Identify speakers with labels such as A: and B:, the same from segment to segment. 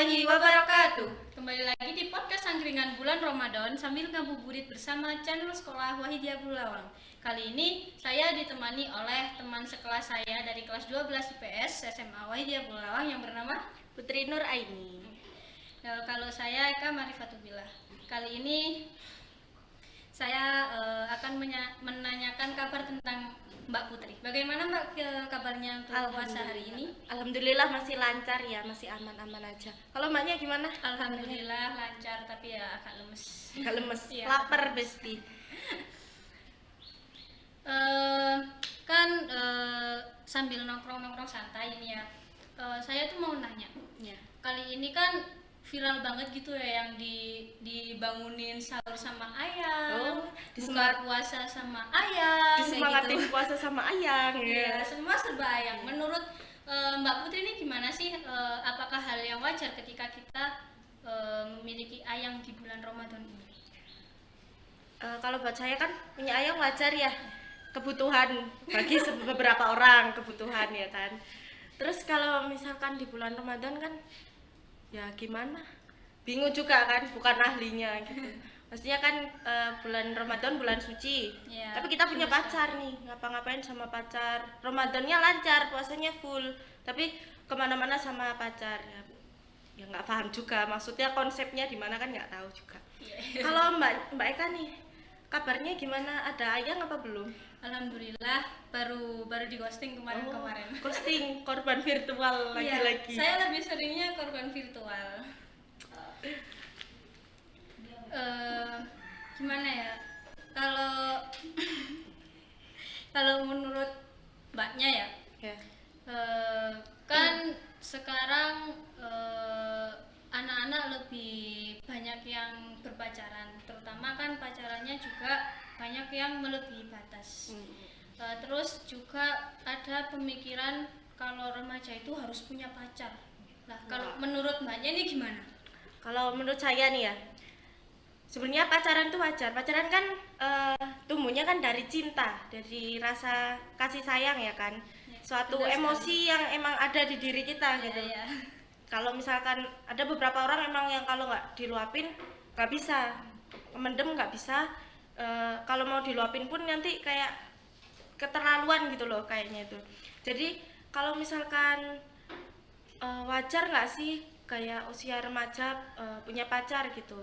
A: warahmatullahi wabarakatuh. Kembali lagi di podcast Angkringan Bulan Ramadan sambil ngabuburit bersama channel Sekolah Wahidiyah Bulawang. Kali ini saya ditemani oleh teman sekelas saya dari kelas 12 IPS SMA Wahidiyah Bulawang yang bernama
B: Putri Nur Aini.
A: Kalau saya Eka Marifatubillah. Kali ini saya akan menanyakan kabar tentang Mbak Putri. Bagaimana Mbak kabarnya untuk puasa hari ini?
B: Alhamdulillah masih lancar ya, masih aman-aman aja. Kalau Mbaknya gimana?
A: Alhamdulillah lancar, tapi ya agak lemes.
B: Agak lemes,
A: Iya.
B: lapar besti.
A: Sambil nongkrong-nongkrong santai ini ya, saya tuh mau nanya.
B: Ya.
A: Kali ini kan viral banget gitu ya yang dibangunin sahur sama ayang, buka puasa sama ayang,
B: disemangatin
A: gitu.
B: puasa sama ayang
A: Iya,
B: ya.
A: semua serba ayang. Menurut Mbak Putri ini gimana sih? Apakah hal yang wajar ketika kita memiliki ayang di bulan Ramadan ini?
B: Kalau buat saya kan punya ayang wajar ya, kebutuhan bagi beberapa orang kebutuhan ya kan. Terus kalau misalkan di bulan Ramadan kan ya gimana, bingung juga kan, bukan ahlinya gitu. Maksudnya kan bulan Ramadan bulan suci
A: Ya,
B: tapi kita punya pacar nih, ngapa-ngapain sama pacar, Ramadannya lancar, puasanya full, tapi kemana-mana sama pacar ya nggak paham juga maksudnya konsepnya di mana kan nggak tahu juga. Kalau Mbak Eka nih kabarnya gimana, ada ayang apa belum?
A: Alhamdulillah baru di ghosting kemarin.
B: Ghosting, korban virtual lagi-lagi.
A: Saya lebih seringnya korban virtual. Gimana ya? Kalau menurut Mbaknya ya, kan sekarang anak-anak lebih banyak yang berpacaran, terutama kan pacarannya juga banyak yang melebihi batas. Terus juga ada pemikiran kalau remaja itu harus punya pacar. Nah, kalau menurut Mbaknya ini gimana?
B: Kalau menurut saya nih ya, sebenarnya pacaran itu wajar. Pacaran kan tumbuhnya kan dari cinta, dari rasa kasih sayang ya kan. Suatu emosi yang emang ada di diri kita gitu.
A: Ya.
B: Kalau misalkan ada beberapa orang emang yang kalau nggak diluapin nggak bisa, mendem nggak bisa. Kalau mau diluapin pun nanti kayak keterlaluan gitu loh kayaknya itu. Jadi kalau misalkan wajar nggak sih kayak usia remaja punya pacar gitu,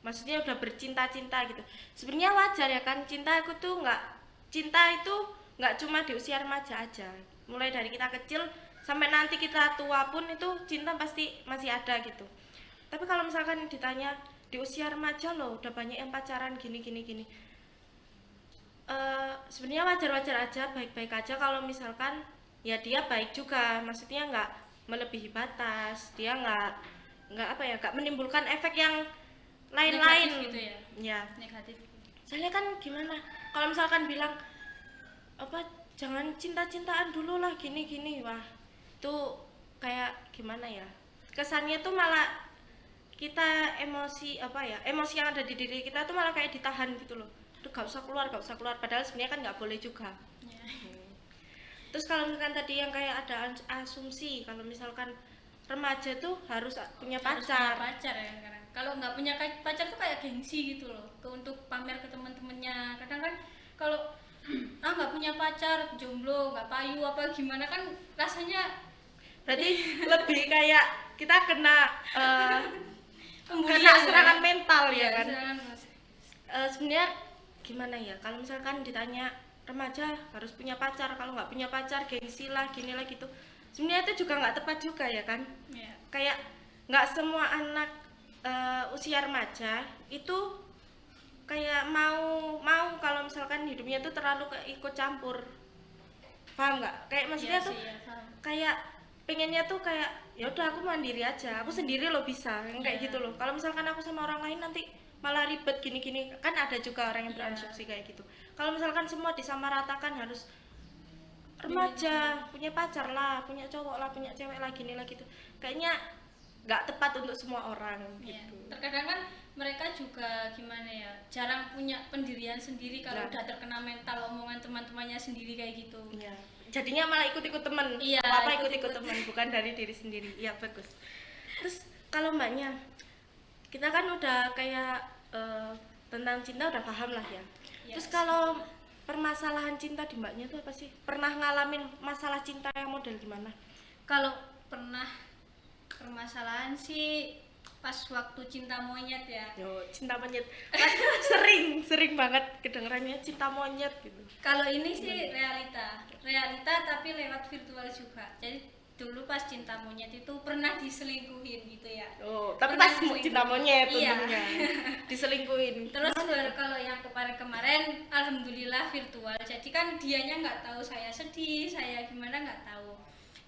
B: maksudnya udah bercinta-cinta gitu. Sebenarnya wajar ya kan, cinta itu nggak cuma di usia remaja aja, mulai dari kita kecil sampai nanti kita tua pun itu cinta pasti masih ada gitu. Tapi kalau misalkan ditanya di usia remaja loh udah banyak yang pacaran gini, sebenarnya wajar-wajar aja, baik-baik aja kalau misalkan ya dia baik juga, maksudnya nggak melebihi batas, dia nggak menimbulkan efek yang lain-lain
A: Negatif gitu ya. Negatif.
B: Soalnya kan gimana kalau misalkan bilang apa jangan cinta-cintaan dulu lah gini, wah itu kayak gimana ya, kesannya tuh malah kita emosi yang ada di diri kita tuh malah kayak ditahan gitu loh. Aduh gak usah keluar, padahal sebenarnya kan nggak boleh juga. Terus kalau misalkan tadi yang kayak ada asumsi kalau misalkan remaja tuh harus punya pacar.
A: Ya sekarang. Kalau nggak punya pacar tuh kayak gengsi gitu loh, untuk pamer ke teman-temannya. Kadang kan kalau nggak punya pacar, jomblo, nggak payu apa gimana kan rasanya.
B: Berarti lebih kayak kita kena serangan mental ya kan. Sebenarnya gimana ya, kalau misalkan ditanya remaja harus punya pacar, kalau nggak punya pacar gengsi lah gini lah gitu, sebenarnya itu juga nggak tepat juga ya kan. Kayak nggak semua anak usia remaja itu kayak mau kalau misalkan hidupnya tuh terlalu ikut campur, paham nggak? Kayak maksudnya tuh kayak pengennya tuh kayak ya udah aku mandiri aja, aku sendiri lo bisa yang kayak gitu loh. Kalau misalkan aku sama orang lain nanti malah ribet gini kan ada juga orang yang berasumsi kayak gitu. Kalau misalkan semua disamaratakan harus remaja punya pacar lah, punya cowok lah, punya cewek lah gini lah gitu, kayaknya nggak tepat untuk semua orang gitu.
A: Terkadang kan mereka juga gimana ya, jarang punya pendirian sendiri kalau udah terkena mental omongan teman-temannya sendiri kayak gitu.
B: Jadinya malah ikut-ikut teman.
A: Iya,
B: apa ikut-ikut teman, bukan dari diri sendiri. Iya bagus. Terus Kalau mbaknya, kita kan udah kayak tentang cinta udah paham lah ya.
A: Ya,
B: Terus kalau permasalahan cinta di mbaknya itu apa sih? Pernah ngalamin masalah cinta yang model gimana?
A: kalau pernah permasalahan sih pas waktu cinta monyet ya.
B: Yo, cinta monyet. Sering banget kedengerannya cinta monyet gitu.
A: Kalau ini sih realita tapi lewat virtual juga. Jadi dulu pas cinta monyet itu pernah diselingkuhin gitu ya.
B: Oh, tapi
A: Pernah
B: pas
A: diselingkuhin.
B: cinta monyet
A: Iya.
B: untungnya. Diselingkuhin.
A: Terus baru kalau yang kemarin alhamdulillah virtual. Jadi kan dianya nggak tahu saya sedih, saya gimana nggak tahu.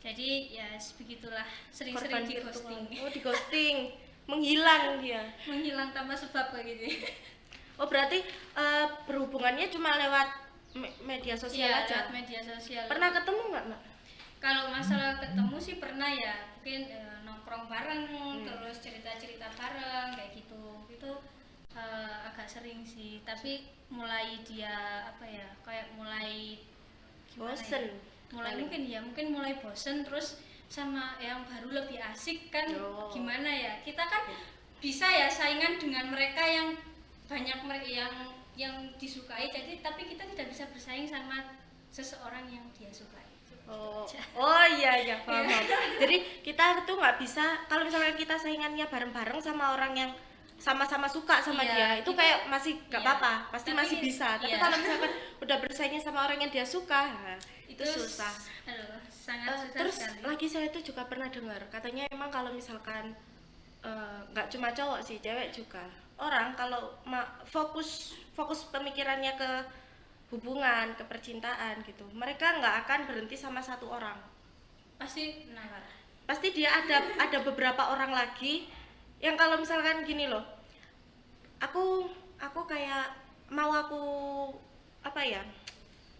A: Jadi ya begitulah, sering-sering
B: Korban
A: di
B: virtual.
A: ghosting.
B: Oh, di ghosting. Menghilang dia.
A: Menghilang tanpa sebab kayak gitu.
B: Oh, berarti berhubungannya cuma lewat media sosial
A: Iya,
B: aja.
A: lewat media sosial.
B: Pernah ketemu nggak, Mbak?
A: Kalau masalah ketemu sih pernah ya, mungkin nongkrong bareng, terus cerita-cerita bareng kayak gitu. Itu agak sering sih, tapi mulai dia apa ya, kayak mulai gimana
B: Bosen.
A: ya? Mulai mungkin mulai bosen, terus sama yang baru lebih asik kan.
B: Oh.
A: Gimana ya? Kita kan bisa ya saingan dengan mereka yang banyak yang disukai, jadi tapi kita tidak bisa bersaing sama seseorang yang dia sukai.
B: Oh iya paham. Jadi kita tuh nggak bisa kalau misalnya kita saingannya bareng-bareng sama orang yang sama-sama suka sama
A: Iya,
B: dia, itu
A: kita-
B: kayak masih nggak
A: iya.
B: apa-apa, pasti
A: Tapi-
B: masih bisa. Tapi
A: iya.
B: kalau misalkan udah bersaingnya sama orang yang dia suka, nah, itu susah.
A: Aduh, sangat susah
B: Terus
A: sekali.
B: lagi saya tuh juga pernah dengar katanya emang kalau misalkan nggak cuma cowok sih, cewek juga. Orang kalau fokus pemikirannya ke hubungan, ke percintaan gitu, mereka nggak akan berhenti sama satu orang.
A: Pasti menawar.
B: Pasti dia ada beberapa orang lagi yang kalau misalkan gini loh, aku kayak mau aku apa ya,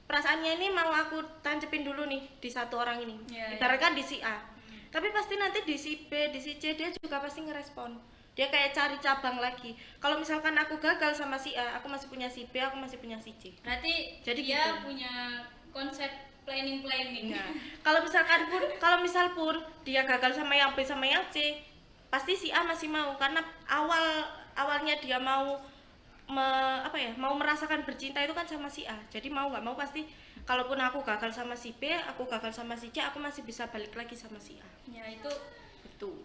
B: perasaannya ini mau aku tancepin dulu nih di satu orang ini.
A: Iya,
B: Ibaratkan di si A, tapi pasti nanti di si B, di si C dia juga pasti ngerespon. Dia kayak cari cabang lagi. Kalau misalkan aku gagal sama si A, aku masih punya si B, aku masih punya si C.
A: Berarti
B: Jadi
A: dia
B: gitu.
A: punya konsep planning.
B: Nah, kalau misal pun dia gagal sama yang B sama yang C, pasti si A masih mau karena awalnya dia mau mau merasakan bercinta itu kan sama si A. Jadi mau nggak mau pasti kalaupun aku gagal sama si B, aku gagal sama si C, aku masih bisa balik lagi sama si A.
A: Ya itu
B: Itu.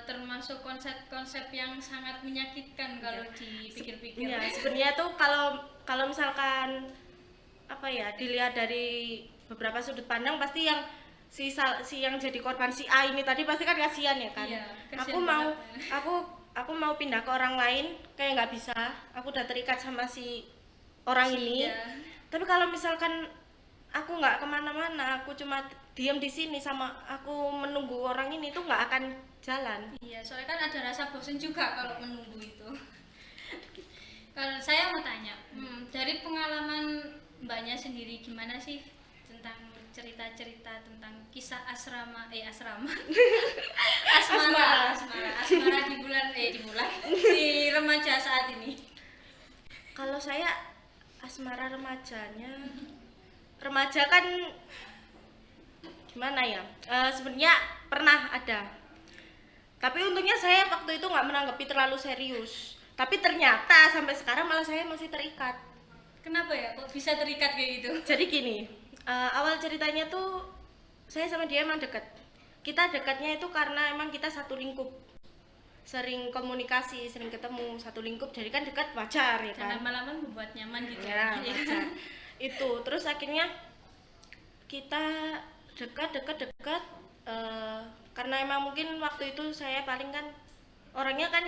A: termasuk konsep-konsep yang sangat menyakitkan kalau dipikir-pikir.
B: Iya, sebenarnya tuh kalau misalkan apa ya, dilihat dari beberapa sudut pandang, pasti yang si yang jadi korban si A ini tadi pasti kan kasihan ya kan.
A: Iya,
B: aku
A: kasihan
B: mau
A: banget.
B: aku mau pindah ke orang lain kayak nggak bisa, aku udah terikat sama si orang ini.
A: Iya.
B: Tapi kalau misalkan aku nggak kemana-mana, aku cuma diam di sini sama aku menunggu orang ini tuh nggak akan jalan.
A: Iya, soalnya kan ada rasa bosan juga kalau menunggu itu. Kalau saya mau tanya, dari pengalaman mbaknya sendiri gimana sih tentang cerita-cerita tentang kisah asmara di remaja saat ini?
B: Kalau saya asmara remaja kan gimana ya, sebenarnya pernah ada, tapi untungnya saya waktu itu nggak menanggapi terlalu serius, tapi ternyata sampai sekarang malah saya masih terikat.
A: Kenapa ya kok bisa terikat kayak gitu?
B: Jadi gini, awal ceritanya tuh saya sama dia emang deket. Kita dekatnya itu karena emang kita satu lingkup, sering komunikasi, sering ketemu, satu lingkup, jadi kan dekat, wajar ya
A: Dan
B: kan.
A: lama-lama membuat nyaman gitu
B: Ya, wajar. Itu terus akhirnya kita dekat karena emang mungkin waktu itu saya paling kan orangnya kan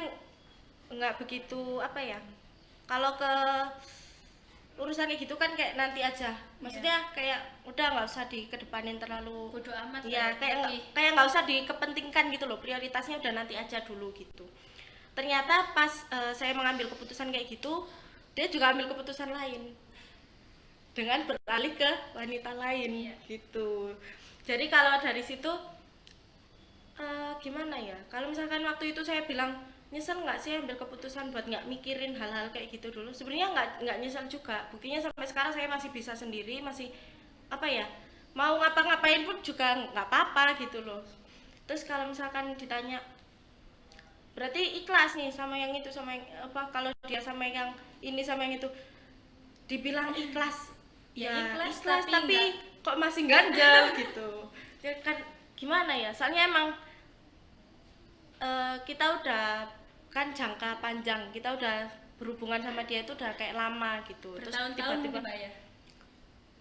B: nggak begitu apa ya, kalau ke urusan kayak gitu kan kayak nanti aja, maksudnya kayak udah nggak usah dikedepanin terlalu,
A: bodoh amat
B: ya kayak nggak usah dikepentingkan gitu loh, prioritasnya udah nanti aja dulu gitu. Ternyata pas saya mengambil keputusan kayak gitu, dia juga ambil keputusan lain dengan beralih ke wanita lain. Gitu. Jadi kalau dari situ gimana ya, kalau misalkan waktu itu saya bilang nyesel nggak sih ambil keputusan buat nggak mikirin hal-hal kayak gitu dulu, sebenarnya nggak nyesel juga, buktinya sampai sekarang saya masih bisa sendiri, masih apa ya, mau ngapa-ngapain pun juga nggak apa-apa gitu loh. Terus kalau misalkan ditanya berarti ikhlas nih sama yang itu, sama yang apa, kalau dia sama yang ini sama yang itu dibilang ikhlas
A: Ya,
B: ya
A: ikhlas,
B: ikhlas
A: tapi
B: tapi kok masih ganjel gitu ya kan. Gimana ya, soalnya emang kita udah kan jangka panjang, kita udah berhubungan sama dia itu udah kayak lama gitu. Terus
A: bertahun-tahun
B: tiba-tiba
A: mungkin Mbak ya.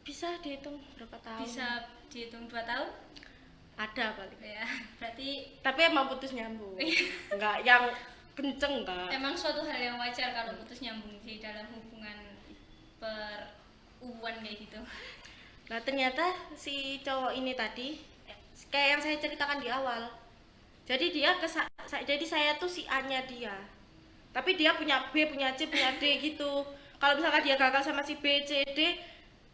B: bisa dihitung berapa tahun,
A: Bisa dihitung 2 tahun
B: ada paling,
A: ya. Berarti
B: tapi emang putus nyambung nggak yang kenceng enggak.
A: emang suatu hal yang wajar kalau putus nyambung di dalam hubungan perubuhan kayak gitu.
B: Nah ternyata si cowok ini tadi kayak yang saya ceritakan di awal, jadi dia jadi saya tuh si A nya dia, tapi dia punya B, punya C, punya D gitu. Kalau misalkan dia gagal sama si B, C, D,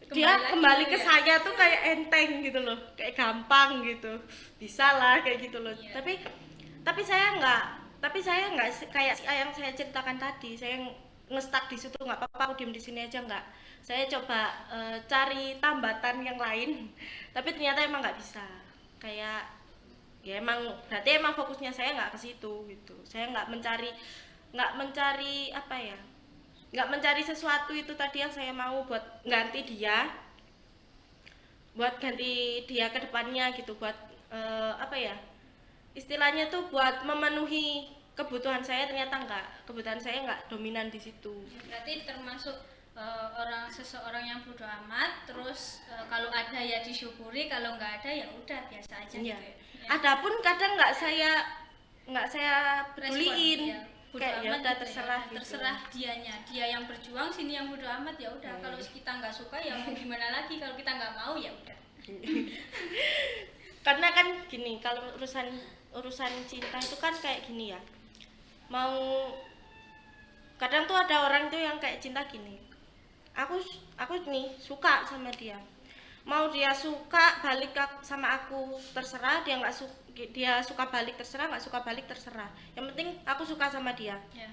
B: dia kembali ke
A: ya.
B: saya tuh kayak enteng gitu loh, kayak gampang gitu, bisa lah kayak gitu loh.
A: Iya.
B: Tapi saya nggak kayak si A yang saya ceritakan tadi, saya ngestak di situ, nggak apa-apa aku diem di sini aja, nggak. Saya coba cari tambatan yang lain, tapi ternyata emang nggak bisa. Kayak ya emang berarti emang fokusnya saya nggak ke situ gitu. Saya nggak mencari apa ya, nggak mencari sesuatu itu tadi yang saya mau buat ganti dia ke depannya gitu, buat apa ya istilahnya tuh, buat memenuhi kebutuhan saya. Ternyata enggak, kebutuhan saya nggak dominan di situ.
A: Berarti termasuk seseorang yang bodo amat, terus kalau ada ya disyukuri, kalau nggak ada ya udah biasa aja
B: Iya.
A: gitu ya.
B: Adapun kadang nggak saya peduliin,
A: Ya, bodo
B: kayak ya
A: amat
B: udah
A: gitu
B: terserah
A: ya.
B: gitu.
A: Terserah dianya, dia yang berjuang, sini yang bodo amat ya udah. Kalau kita nggak suka ya mau gimana lagi, kalau kita nggak mau ya udah.
B: Karena kan gini, kalau urusan cinta itu kan kayak gini ya, mau kadang tuh ada orang tuh yang kayak cinta gini, aku nih suka sama dia, mau dia suka balik sama aku terserah, dia suka balik terserah, nggak suka balik terserah, yang penting aku suka sama dia.
A: Ya.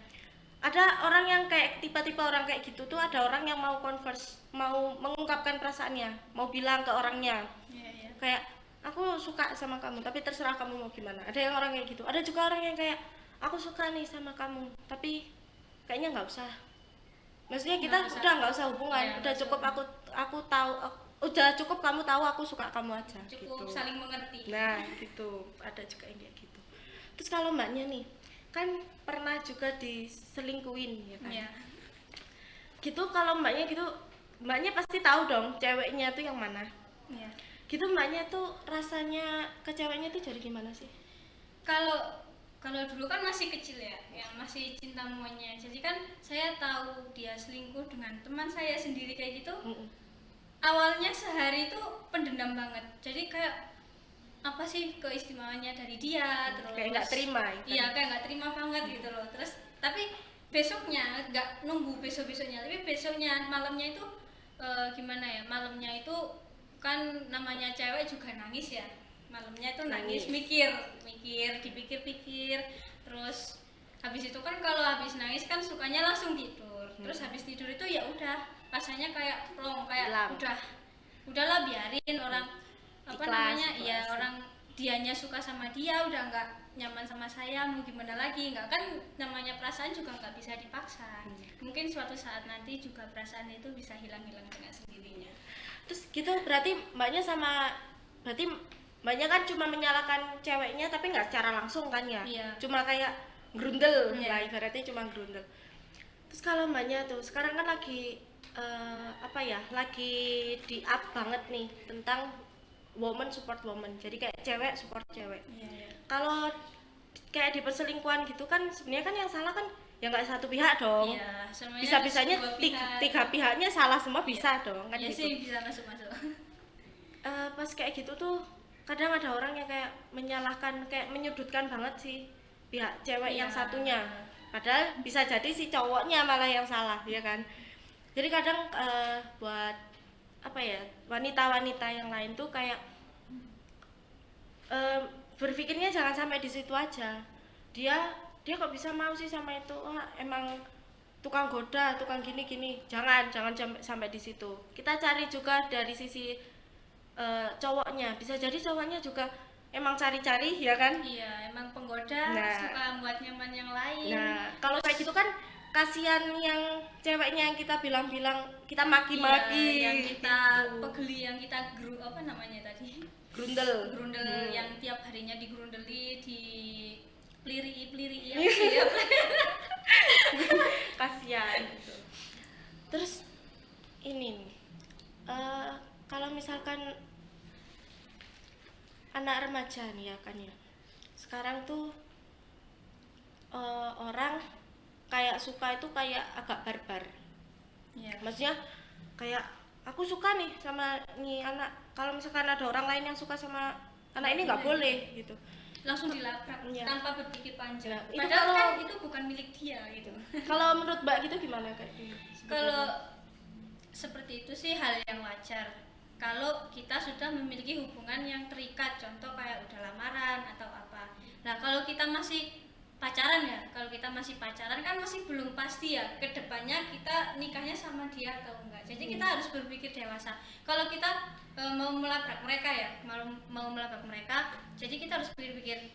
B: Ada orang yang kayak tipe-tipe orang kayak gitu tuh, ada orang yang mau converse, mau mengungkapkan perasaannya, mau bilang ke orangnya
A: Ya.
B: kayak aku suka sama kamu tapi terserah kamu mau gimana. Ada yang orang kayak gitu. Ada juga orang yang kayak aku suka nih sama kamu tapi kayaknya nggak usah, maksudnya kita nggak usah hubungan ya, udah cukup aku tahu, udah cukup kamu tahu aku suka kamu aja,
A: cukup
B: gitu.
A: saling mengerti.
B: Nah gitu, ada juga yang kayak gitu. Terus kalau mbaknya nih kan pernah juga diselingkuin ya kan
A: Ya.
B: gitu, kalau mbaknya pasti tahu dong ceweknya tuh yang mana
A: Ya.
B: gitu. Mbaknya tuh rasanya ke ceweknya tuh jadi gimana sih?
A: Kalau dulu kan masih kecil ya, yang masih cinta monyet. Jadi kan saya tahu dia selingkuh dengan teman saya sendiri kayak gitu. Awalnya sehari itu pendendam banget. Jadi kayak apa sih keistimewaannya dari dia, terus
B: kayak nggak terima ya kan?
A: Iya, kayak nggak terima banget gitu loh. Terus tapi besoknya nggak nunggu besoknya, tapi besoknya malamnya itu gimana ya? Malamnya itu kan namanya cewek juga nangis ya. Malamnya itu nangis, mikir, dipikir-pikir. Terus habis itu kan kalau habis nangis kan sukanya langsung tidur. Terus habis tidur itu ya udah rasanya kayak plong, kayak udahlah biarin orang apa namanya ya, orang dianya suka sama dia, udah nggak nyaman sama saya, mau gimana lagi, nggak kan, namanya perasaan juga nggak bisa dipaksa. Mungkin suatu saat nanti juga perasaan itu bisa hilang-hilang dengan sendirinya.
B: Terus gitu berarti mbaknya kan cuma menyalahkan ceweknya tapi nggak secara langsung kan ya?
A: Iya.
B: Cuma kayak gerundel lah, ibaratnya cuma gerundel. Terus kalau mbaknya tuh sekarang kan lagi lagi di up banget nih tentang woman support woman, jadi kayak cewek support cewek. Kalau kayak di perselingkuhan gitu kan sebenarnya kan yang salah kan ya nggak satu pihak dong. Bisa-bisanya tiga pihaknya salah semua, bisa dong kan gitu.
A: Sih bisa masuk.
B: Pas kayak gitu tuh kadang ada orang yang kayak menyalahkan, kayak menyudutkan banget sih pihak cewek yang satunya, padahal bisa jadi si cowoknya malah yang salah ya kan. Jadi kadang buat wanita-wanita yang lain tuh kayak berpikirnya jangan sampai di situ aja. Dia kok bisa mau sih sama itu, emang tukang goda, tukang gini. Jangan sampai di situ. Kita cari juga dari sisi cowoknya. Bisa jadi cowoknya juga emang cari-cari ya kan.
A: Iya, emang penggoda,
B: Nah.
A: suka buat nyaman yang lain.
B: Nah, kalau kayak gitu kan kasihan yang ceweknya yang kita bilang-bilang kita
A: Iya,
B: maki-maki
A: yang kita
B: gitu.
A: pegeli, yang kita apa namanya tadi?
B: Grundel.
A: Grundel yang tiap harinya digrundeli, di peliri-peliri ya. Iya.
B: Kasihan gitu. Terus ini nih, kalau misalkan anak remaja nih ya kan ya, sekarang tuh orang kayak suka itu kayak agak barbar.
A: Iya.
B: Maksudnya kayak aku suka nih sama nih anak, kalau misalkan ada orang lain yang suka sama anak ini nggak boleh gitu.
A: Langsung dilabrak
B: Iya.
A: tanpa berpikir panjang.
B: Ya, itu
A: Padahal
B: kalau-
A: kan itu bukan milik dia gitu.
B: Kalau menurut Mbak gitu gimana kayak gitu?
A: Kalau seperti itu sih hal yang wajar. Kalau kita sudah memiliki hubungan yang terikat, contoh kayak udah lamaran atau apa. Nah, kalau kita masih pacaran ya, kalau kita masih pacaran kan masih belum pasti ya kedepannya kita nikahnya sama dia atau enggak. Jadi kita harus berpikir dewasa. Kalau kita mau melabrak mereka ya, mau melabrak mereka, jadi kita harus berpikir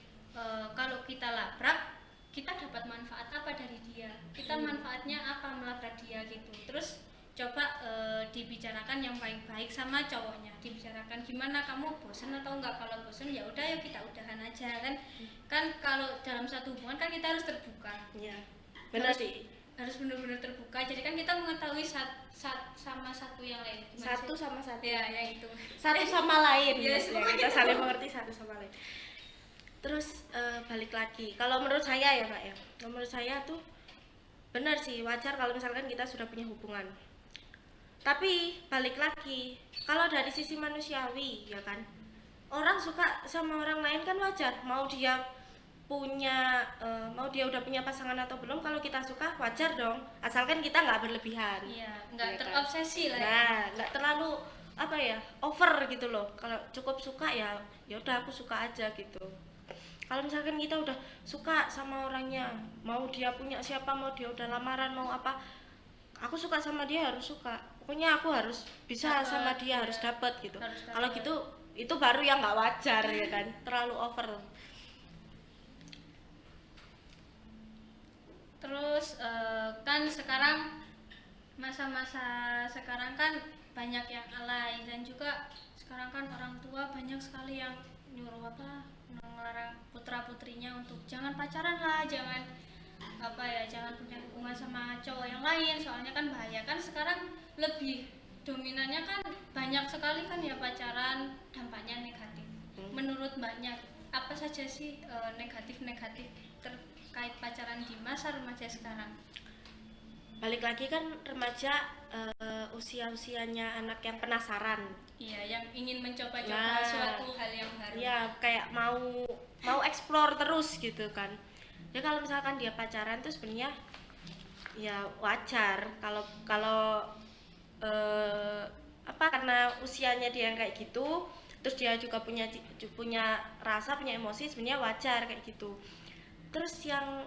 A: kalau kita labrak, kita dapat manfaat apa dari dia, kita manfaatnya apa melabrak dia gitu. Terus coba dibicarakan yang baik-baik sama cowoknya, dibicarakan gimana kamu bosen atau enggak. Kalau bosen ya udah yuk kita udahan aja kan. Kan kalau dalam satu hubungan kan kita harus terbuka.
B: Iya, benar sih.
A: Harus benar-benar terbuka. Jadi kan kita mengetahui sama satu yang lain. Gimana
B: Satu
A: sih?
B: sama satu.
A: Ya, yang itu.
B: Satu sama lain.
A: Yes,
B: ya, kita saling mengerti satu sama lain. Terus balik lagi, kalau menurut saya ya Mbak ya, kalau menurut saya tuh benar sih, wajar kalau misalkan kita sudah punya hubungan. Tapi balik lagi, kalau dari sisi manusiawi ya kan, orang suka sama orang lain kan wajar. Mau dia punya mau dia udah punya pasangan atau belum, kalau kita suka wajar dong, asalkan kita nggak berlebihan.
A: Iya, nggak
B: Iya kan?
A: terobsesi lah ya.
B: Nah, nggak terlalu apa ya, over gitu loh. Kalau cukup suka ya udah aku suka aja gitu. Kalau misalkan kita udah suka sama orangnya, mau dia punya siapa, mau dia udah lamaran, mau apa, aku suka sama dia harus suka. Pokoknya aku harus bisa
A: Dapet,
B: sama dia,
A: iya.
B: harus dapet gitu.
A: Harus dapet.
B: Kalau gitu itu baru yang nggak wajar ya kan, terlalu over.
A: Terus kan sekarang masa-masa sekarang kan banyak yang alay, dan juga sekarang kan orang tua banyak sekali yang nyuruh ngelarang putra putrinya untuk jangan pacaran lah, jangan jangan punya hubungan sama cowok yang lain, soalnya kan bahaya. Kan sekarang lebih dominannya kan banyak sekali kan ya pacaran, dampaknya negatif. Menurut Mbaknya apa saja sih negatif-negatif terkait pacaran di masa remaja sekarang?
B: Balik lagi kan remaja, usia-usianya anak yang penasaran.
A: Iya, yang ingin mencoba-coba
B: Nah,
A: suatu hal yang baru.
B: ya kayak mau explore terus gitu kan. Ya kalau misalkan dia pacaran tuh sebenarnya ya wajar. Kalau karena usianya dia yang kayak gitu, terus dia juga punya rasa, punya emosi, sebenarnya wajar kayak gitu. Terus yang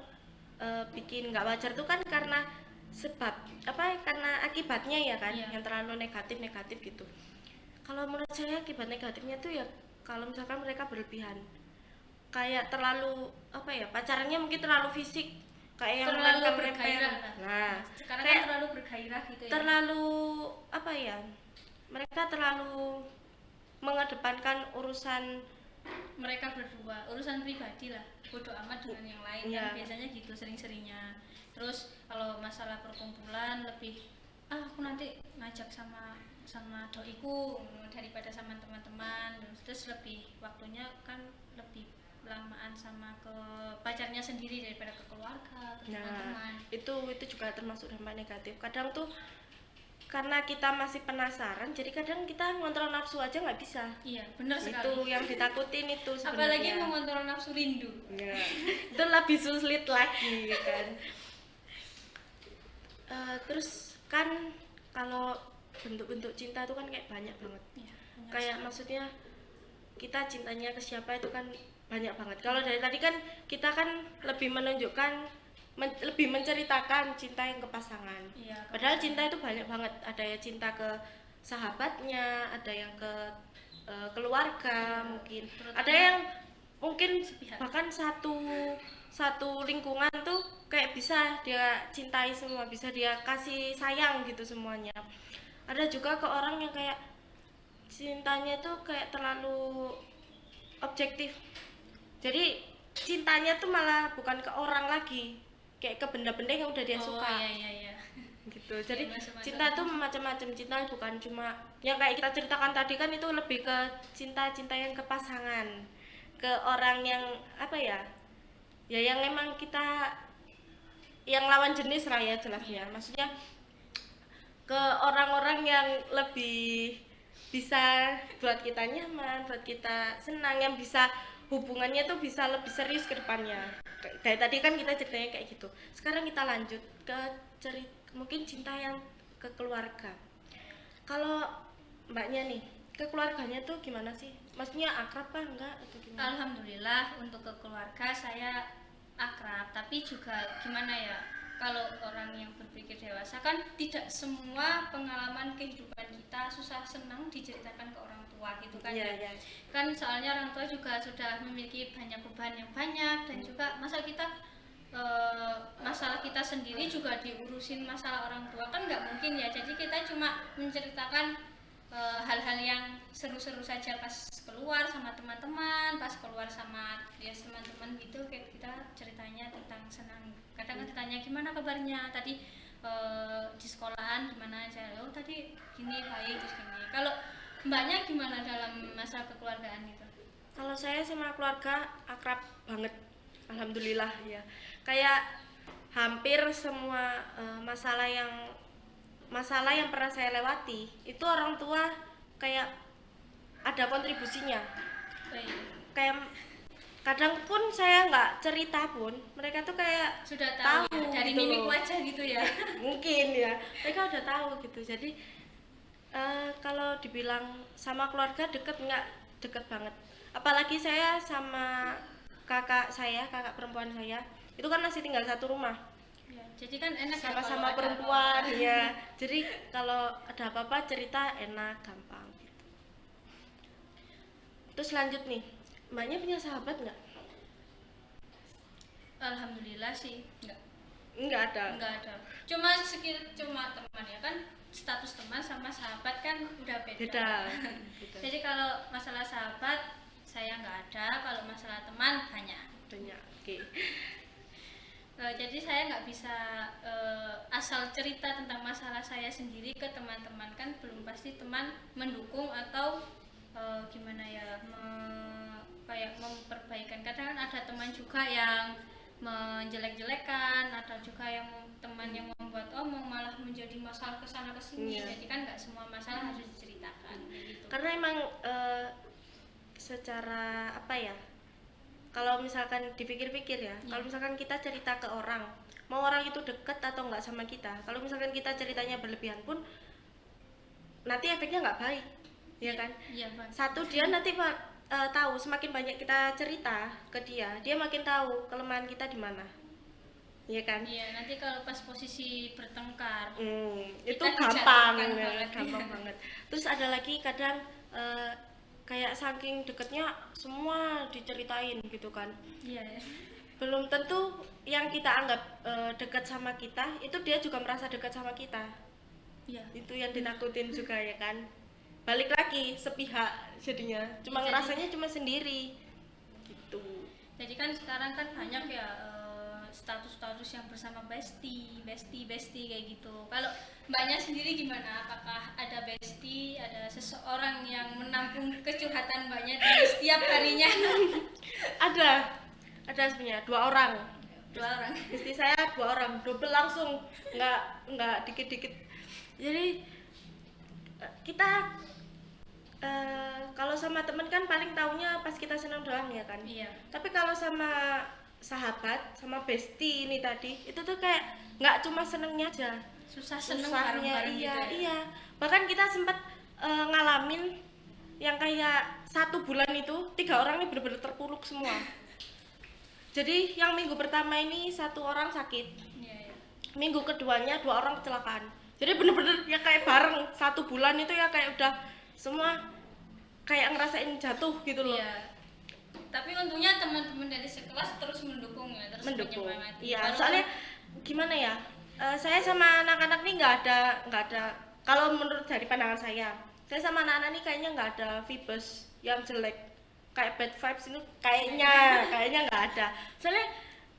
B: bikin nggak wajar tuh kan karena karena akibatnya ya kan,
A: Iya.
B: yang terlalu negatif gitu. Kalau menurut saya akibat negatifnya tuh ya kalau misalkan mereka berlebihan, kayak terlalu pacarannya mungkin terlalu fisik, kayak yang
A: Terlalu
B: nempel-nempel.
A: bergairah.
B: Nah,
A: Sekarang
B: kayak
A: kan terlalu bergairah gitu ya.
B: terlalu mereka terlalu mengedepankan urusan.
A: Mereka berdua urusan pribadi lah, bodoh amat dengan yang lain.
B: Iya.
A: Kan biasanya gitu sering-seringnya. Terus kalau masalah perkumpulan lebih aku nanti ngajak sama doiku daripada sama teman-teman. Terus lebih waktunya kan lebih lamaan sama ke pacarnya sendiri daripada ke keluarga, ke teman-teman.
B: Itu juga termasuk dampak negatif. Kadang tuh karena kita masih penasaran, jadi kadang kita ngontrol nafsu aja nggak bisa.
A: Iya, benar sekali.
B: Itu yang ditakutin itu sebenarnya.
A: Apalagi mengontrol nafsu rindu.
B: Ya, itu lebih sulit lagi kan. Terus kan kalau bentuk-bentuk cinta itu kan kayak banyak banget.
A: Iya, banyak
B: Kayak
A: sekali.
B: maksudnya kita cintanya ke siapa itu kan banyak banget. Kalau dari tadi kan kita kan lebih menunjukkan, lebih menceritakan cinta yang ke pasangan.
A: Iya, ke
B: Padahal cinta itu banyak banget. Ada yang cinta ke sahabatnya, ada yang ke keluarga mungkin,
A: terutama-
B: ada yang mungkin
A: Sepihak.
B: bahkan satu lingkungan tuh kayak bisa dia cintai semua, bisa dia kasih sayang gitu semuanya. Ada juga ke orang yang kayak cintanya tuh kayak terlalu objektif, jadi cintanya tuh malah bukan ke orang lagi, kayak ke benda-benda yang udah dia
A: Oh
B: suka
A: iya.
B: gitu. Jadi
A: Iya, masuk-masuk.
B: cinta tuh macam-macam, cinta bukan cuma yang kayak kita ceritakan tadi kan, itu lebih ke cinta-cinta yang ke pasangan, ke orang yang apa ya, ya yang emang kita yang lawan jenis lah ya jelasnya, maksudnya ke orang-orang yang lebih bisa buat kita nyaman, buat kita senang, yang bisa hubungannya tuh bisa lebih serius ke depannya. Dari tadi kan kita ceritanya kayak gitu. Sekarang kita lanjut ke cerita mungkin cinta yang ke keluarga. Kalau mbaknya nih, ke keluarganya tuh gimana sih? Maksudnya akrab apa enggak atau gimana?
A: Alhamdulillah untuk ke keluarga saya akrab, tapi juga gimana ya, kalau orang yang berpikir dewasa kan tidak semua pengalaman kehidupan kita susah senang diceritakan ke orang tua gitu kan.
B: Iya,
A: Ya
B: iya.
A: kan, soalnya orang tua juga sudah memiliki banyak beban yang banyak, dan juga masa kita masalah kita sendiri juga diurusin masalah orang tua kan nggak mungkin ya. Jadi kita cuma menceritakan hal-hal yang seru-seru saja pas keluar sama teman-teman, pas keluar sama ya teman-teman gitu, kayak kita ceritanya tentang senang. Kadang kan ditanya gimana kabarnya tadi di sekolahan gimana aja, oh tadi gini baik terus gini. Kalau mbaknya gimana dalam masalah kekeluargaan itu?
B: Kalau saya sama keluarga akrab banget, alhamdulillah ya. Kayak hampir semua masalah yang pernah saya lewati itu orang tua kayak ada kontribusinya.
A: Baik.
B: Kayak kadang pun saya nggak cerita pun mereka tuh kayak
A: Sudah tahu ya, dari
B: gitu
A: mimik
B: loh.
A: wajah gitu ya.
B: Mungkin ya mereka udah tahu gitu. Jadi kalau dibilang sama keluarga deket, nggak deket banget. Apalagi saya sama kakak perempuan saya itu kan masih tinggal satu rumah,
A: Ya, jadi kan enak ya kalau
B: sama-sama
A: ada
B: perempuan
A: apa-apa.
B: ya. Jadi kalau ada apa-apa cerita enak, gampang gitu. Terus lanjut nih, mbaknya punya sahabat nggak?
A: Alhamdulillah sih
B: Nggak ada.
A: nggak ada. Cuma teman ya kan, status teman sama sahabat kan udah beda.
B: Beda.
A: Jadi kalau masalah sahabat saya nggak ada, kalau masalah teman banyak.
B: Banyak. Oke.
A: Jadi saya nggak bisa asal cerita tentang masalah saya sendiri ke teman-teman, kan belum pasti teman mendukung atau gimana ya, kayak memperbaikan. Kadang kan ada teman juga yang menjelek-jelekan, ada juga yang teman yang membuat omong malah menjadi masalah kesana kesini.
B: Iya.
A: Jadi kan nggak semua masalah harus diceritakan gitu.
B: Karena emang secara apa ya, kalau misalkan dipikir-pikir ya, kalau misalkan kita cerita ke orang, mau orang itu deket atau nggak sama kita, kalau misalkan kita ceritanya berlebihan pun nanti efeknya nggak baik, ya kan?
A: Iya Bang.
B: Satu, dia nanti tahu, semakin banyak kita cerita ke dia makin tahu kelemahan kita di mana, ya kan?
A: Iya, nanti kalau pas posisi bertengkar
B: Itu
A: kita
B: gampang
A: dijatuhkan
B: ya,
A: banget.
B: gampang banget. Terus ada lagi kadang kayak saking deketnya semua diceritain gitu kan.
A: Iya ya.
B: Belum tentu yang kita anggap dekat sama kita itu dia juga merasa dekat sama kita.
A: Iya.
B: Itu yang ditakutin juga ya kan. Balik lagi sepihak jadinya, cuma
A: Jadi-
B: ngerasanya cuma sendiri gitu.
A: Jadi kan sekarang kan banyak ya status-status yang bersama bestie kayak gitu. Kalau mbaknya sendiri gimana? Apakah ada bestie, ada seseorang yang menampung kecurhatan mbaknya di setiap harinya?
B: Ada sebenarnya 2 orang.
A: 2 orang.
B: Istri saya 2 orang, double langsung, nggak dikit-dikit. Jadi kita kalau sama temen kan paling taunya pas kita senang doang ya kan.
A: Iya.
B: Tapi kalau sama sahabat, sama bestie ini tadi, itu tuh kayak nggak cuma senengnya aja,
A: Susah seneng
B: susahnya.
A: bareng-bareng
B: Iya,
A: gitu ya.
B: iya. Bahkan kita sempat ngalamin yang kayak 1 bulan itu 3 orang ini bener-bener terpuruk semua. Jadi yang minggu pertama ini 1 orang sakit,
A: Iya, iya.
B: minggu keduanya 2 orang kecelakaan. Jadi bener-bener ya kayak bareng 1 bulan itu ya kayak udah semua kayak ngerasain jatuh gitu loh.
A: Iya. Tapi untungnya teman-teman dari sekelas terus mendukung ya, terus
B: Mendukung.
A: menyemangati.
B: Iya,
A: Walaupun-
B: soalnya gimana ya? Saya sama anak-anak nih nggak ada kalau menurut dari pandangan saya sama anak-anak nih kayaknya nggak ada vibes yang jelek kayak bad vibes itu kayaknya nggak ada. Soalnya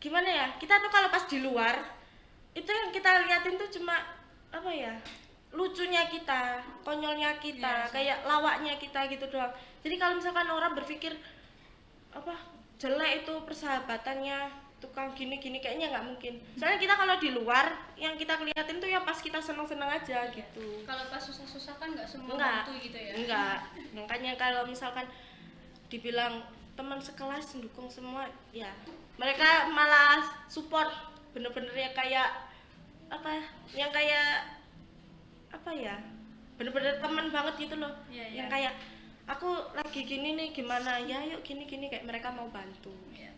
B: gimana ya? Kita tuh kalau pas di luar itu yang kita liatin tuh cuma apa ya? Lucunya kita, konyolnya kita,
A: Iya sih.
B: kayak lawaknya kita gitu doang. Jadi kalau misalkan orang berpikir apa jelek itu persahabatannya tukang gini-gini kayaknya nggak mungkin. Soalnya kita kalau di luar yang kita keliatin tuh ya pas kita seneng-seneng aja gitu.
A: Kalau pas susah-susah kan nggak semua
B: Enggak,
A: bantu gitu ya.
B: enggak. Makanya kalau misalkan dibilang teman sekelas mendukung semua, ya mereka malah support bener-bener ya kayak apa? Yang kayak apa ya? Bener-bener teman banget gitu loh.
A: Iya, iya.
B: Yang kayak aku lagi gini nih gimana ya yuk gini-gini kayak mereka mau bantu.
A: Iya.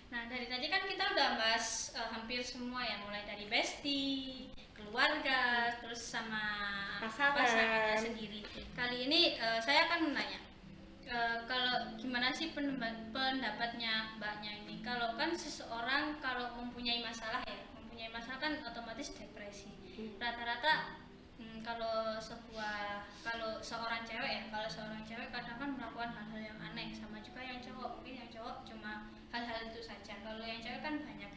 A: Nah, dari tadi kan kita udah bahas hampir semua ya, mulai dari bestie, keluarga, terus sama
B: Pasangan.
A: pasangannya sendiri. Kali ini saya akan menanya, kalau gimana sih pendapatnya Mbaknya ini? Kalau kan seseorang kalau mempunyai masalah kan otomatis depresi. Rata-rata kalau seorang cewek kadang kan melakukan hal-hal yang aneh, sama juga yang cowok. Mungkin yang cowok cuma hal-hal itu saja, kalau yang cewek kan banyak.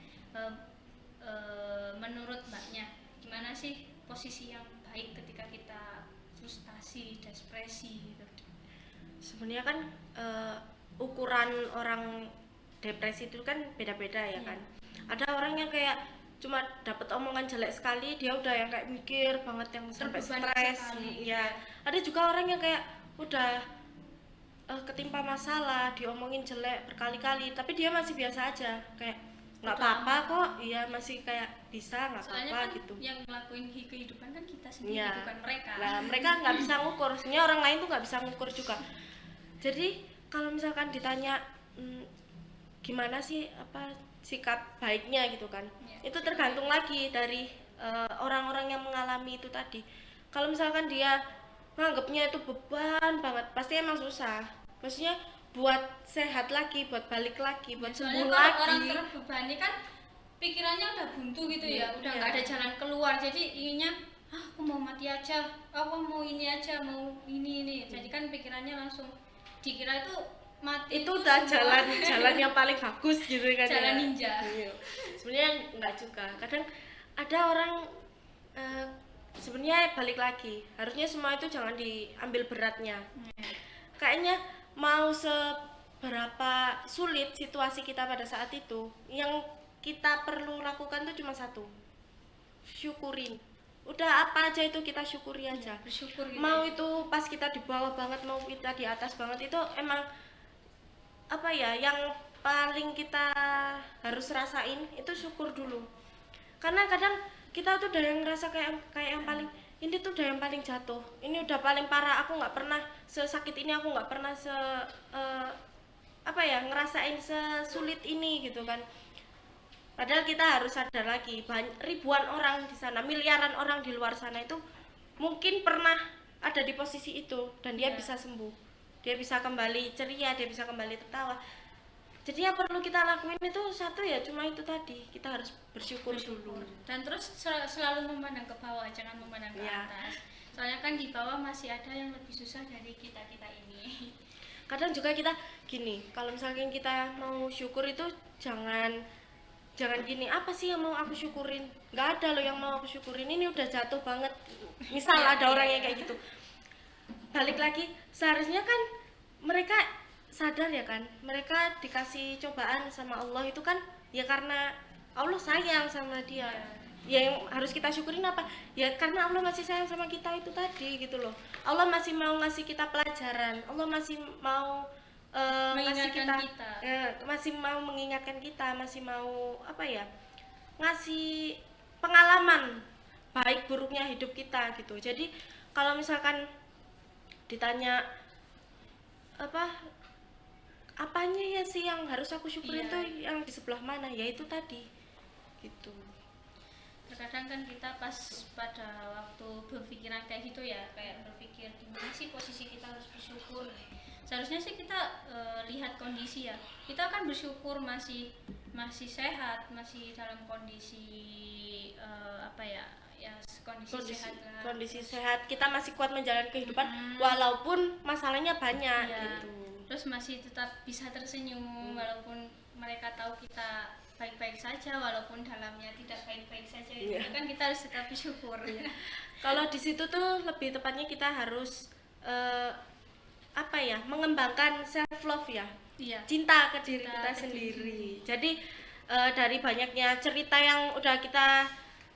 A: Menurut Mbaknya gimana sih posisi yang baik ketika kita frustasi, depresi gitu?
B: Sebenarnya kan ukuran orang depresi itu kan beda-beda ya kan. Ada orang yang kayak cuma dapat omongan jelek sekali dia udah yang kayak mikir banget yang sampai
A: Terbebani
B: stres
A: sekali.
B: ya. Ada juga orang yang kayak udah ketimpa masalah diomongin jelek berkali-kali tapi dia masih biasa aja kayak nggak apa-apa kok, iya masih kayak bisa nggak
A: Soalnya
B: apa-apa
A: kan
B: gitu.
A: yang ngelakuin kehidupan kan kita sendiri,
B: Iya.
A: bukan mereka.
B: Nah, mereka nggak bisa ngukur. Sebenarnya orang lain tuh nggak bisa ngukur juga. Jadi kalau misalkan ditanya gimana sih apa sikap baiknya gitu kan,
A: Iya.
B: itu tergantung lagi dari orang-orang yang mengalami itu tadi. Kalau misalkan dia nganggapnya itu beban banget, pasti emang susah. Maksudnya buat sehat lagi, buat balik lagi, buat
A: Soalnya
B: sembuh
A: kalau
B: lagi.
A: orang terbebani kan pikirannya udah buntu gitu ya, udah nggak
B: Iya.
A: ada jalan keluar, jadi inginnya aku mau mati aja, aku mau ini aja, mau ini. Jadi kan pikirannya langsung dikira itu mati
B: itu udah
A: semua
B: jalan yang paling bagus gitu kan.
A: jalan
B: ya.
A: ninja.
B: Iya. Sebenarnya enggak juga. Kadang ada orang sebenarnya balik lagi. Harusnya semua itu jangan diambil beratnya. Kayaknya mau seberapa sulit situasi kita pada saat itu, yang kita perlu lakukan tuh cuma satu. Syukurin. Udah apa aja itu kita syukuri aja.
A: Bersyukur gitu.
B: Mau itu pas kita di bawah banget, mau kita di atas banget, itu emang apa ya yang paling kita harus rasain itu syukur dulu. Karena kadang kita tuh udah yang ngerasa kayak yang paling ini tuh udah yang paling jatuh, ini udah paling parah, aku nggak pernah sesakit ini, aku nggak pernah ngerasain sesulit ini gitu kan. Padahal kita harus sadar lagi, ribuan orang di sana, miliaran orang di luar sana itu mungkin pernah ada di posisi itu dan dia bisa sembuh, dia bisa kembali ceria, dia bisa kembali tertawa. Jadi yang perlu kita lakuin itu satu ya cuma itu tadi, kita harus bersyukur dulu.
A: Dan terus selalu memandang ke bawah, jangan memandang ke
B: Iya.
A: atas. Soalnya kan di bawah masih ada yang lebih susah dari kita ini.
B: Kadang juga kita gini, kalau misalkan kita mau syukur itu jangan gini, apa sih yang mau aku syukurin, nggak ada loh yang mau aku syukurin, ini udah jatuh banget. Misal ada orang yang kayak gitu, balik lagi, seharusnya kan mereka sadar ya kan, mereka dikasih cobaan sama Allah itu kan ya karena Allah sayang sama dia. Ya yang harus kita syukurin apa? Ya karena Allah masih sayang sama kita itu tadi gitu loh. Allah masih mau ngasih kita pelajaran, Allah masih mau ngasih
A: Mengingatkan kita.
B: masih mau mengingatkan kita, masih mau apa ya, ngasih pengalaman baik buruknya hidup kita gitu. Jadi kalau misalkan ditanya apanya ya sih yang harus aku syukurin
A: Iya.
B: tuh yang di sebelah mana, ya itu tadi gitu.
A: Terkadang kan kita pas pada waktu berpikiran kayak gitu ya, kayak berpikir gimana sih posisi kita harus bersyukur, seharusnya sih kita lihat kondisi ya. Kita kan bersyukur masih sehat, masih dalam kondisi apa ya, ya kondisi sehat lah.
B: Kondisi sehat, kita masih kuat menjalani kehidupan walaupun masalahnya banyak gitu.
A: Terus masih tetap bisa tersenyum walaupun mereka tahu kita baik-baik saja, walaupun dalamnya tidak baik-baik saja. Itu kan kita harus tetap bersyukur.
B: Kalau di situ tuh lebih tepatnya kita harus apa ya, mengembangkan self love ya. Cinta ke diri kita sendiri. Jadi dari banyaknya cerita yang udah kita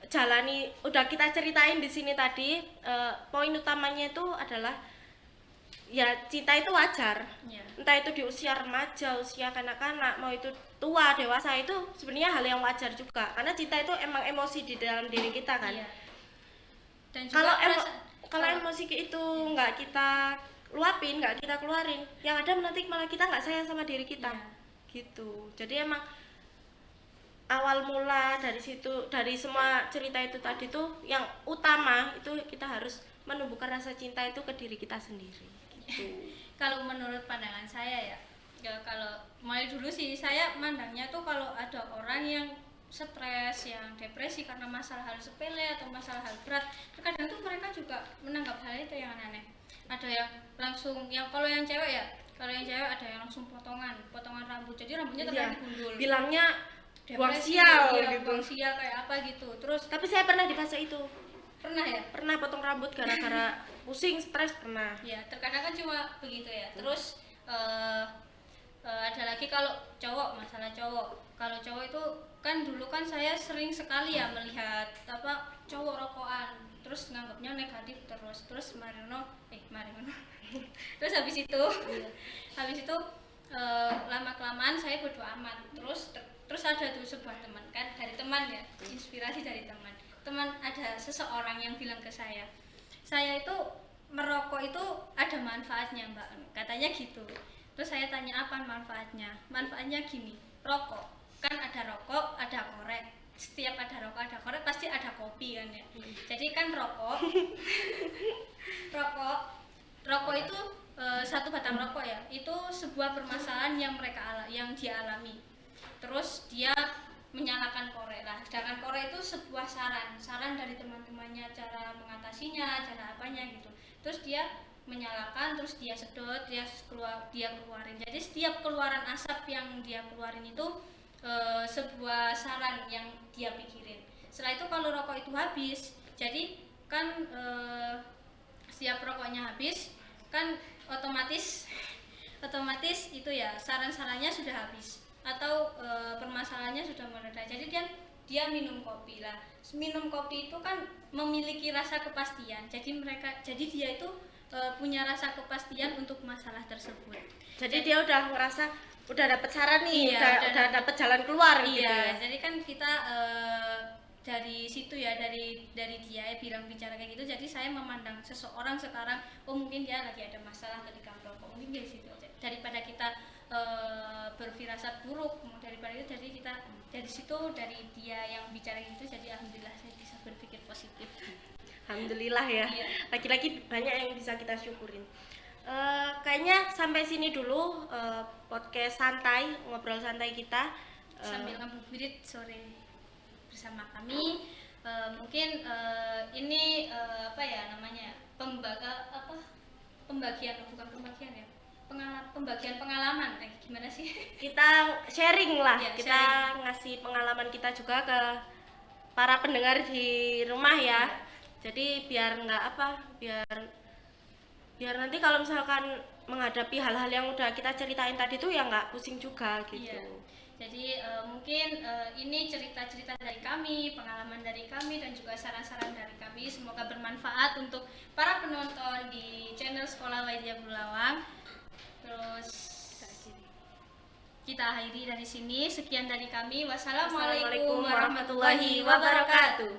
B: jalani, udah kita ceritain di sini tadi, poin utamanya itu adalah ya cinta itu wajar. Entah itu di usia remaja, usia kanak-kanak, mau itu tua, dewasa, itu sebenarnya hal yang wajar juga, karena cinta itu emang emosi di dalam diri kita kan. Dan kalau emosi itu nggak kita luapin, nggak kita keluarin, yang ada nanti malah kita nggak sayang sama diri kita. Gitu. Jadi emang awal mula dari situ, dari semua cerita itu tadi tuh yang utama itu kita harus menumbuhkan rasa cinta itu ke diri kita sendiri. Gitu.
A: Kalau menurut pandangan saya ya kalau mulai dulu sih saya mandangnya tuh kalau ada orang yang stres, yang depresi karena masalah hal sepele atau masalah hal berat, terkadang tuh mereka juga menanggap hal itu yang aneh. Ada yang langsung, yang kalau yang cewek ada yang langsung potongan rambut, jadi rambutnya terlihat digundul.
B: Bilangnya buang sial gitu.
A: Buang sial kayak apa gitu. Terus
B: tapi saya pernah di fase itu.
A: Pernah ya? Pernah
B: potong rambut gara-gara pusing, stres, pernah.
A: Ya, terkadang kan cuma begitu ya. Terus ada lagi kalau cowok, masalah cowok. Kalau cowok itu kan dulu kan saya sering sekali ya melihat apa cowok rokokan, terus nganggapnya negatif terus Marino. Terus habis itu lama kelamaan saya bodo amat. Terus ada tuh sebuah teman kan, dari teman ya, inspirasi dari teman ada seseorang yang bilang ke saya itu merokok itu ada manfaatnya mbak, katanya gitu. Terus saya tanya apa manfaatnya gini, rokok kan ada rokok, ada korek, setiap ada rokok ada korek pasti ada kopi kan ya. Jadi kan rokok itu satu batang rokok ya, itu sebuah permasalahan yang dia alami. Terus dia menyalakan korek lah, sedangkan korek itu sebuah saran dari teman-temannya cara mengatasinya, cara apanya gitu. Terus dia menyalakan, terus dia sedot, dia keluarin. Jadi setiap keluaran asap yang dia keluarin itu sebuah saran yang dia pikirin. Setelah itu kalau rokok itu habis, jadi kan setiap rokoknya habis kan otomatis itu ya saran-sarannya sudah habis atau permasalahannya sudah mereda. Jadi dia minum kopi lah. Minum kopi itu kan memiliki rasa kepastian. Jadi dia itu punya rasa kepastian untuk masalah tersebut.
B: Jadi dia udah ngerasa udah dapat saran nih, udah dapat jalan keluar gitu.
A: Iya, jadi kan kita dari situ ya, dari dia bicara kayak gitu, jadi saya memandang seseorang sekarang, oh mungkin dia lagi ada masalah ketika merokok, mungkin dari situ aja. Daripada kita berfirasat buruk, daripada itu, jadi kita dari situ, dari dia yang bicara gitu, jadi alhamdulillah saya bisa berpikir positif.
B: Alhamdulillah ya, laki-laki banyak yang bisa kita syukurin. Kayaknya sampai sini dulu podcast santai, ngobrol santai kita
A: sambil ngabuburit sore bersama kami. Mungkin ini apa ya namanya, pembagian pengalaman, gimana sih?
B: Kita sharing lah,
A: ya,
B: kita ngasih pengalaman kita juga ke para pendengar di rumah ya. Jadi biar nanti kalau misalkan menghadapi hal-hal yang udah kita ceritain tadi tuh ya nggak pusing juga gitu.
A: Iya. Jadi mungkin ini cerita-cerita dari kami, pengalaman dari kami, dan juga saran-saran dari kami. Semoga bermanfaat untuk para penonton di channel Sekolah Widya Bulawang. Terus kita akhiri dari sini. Sekian dari kami. Wassalamualaikum warahmatullahi wabarakatuh.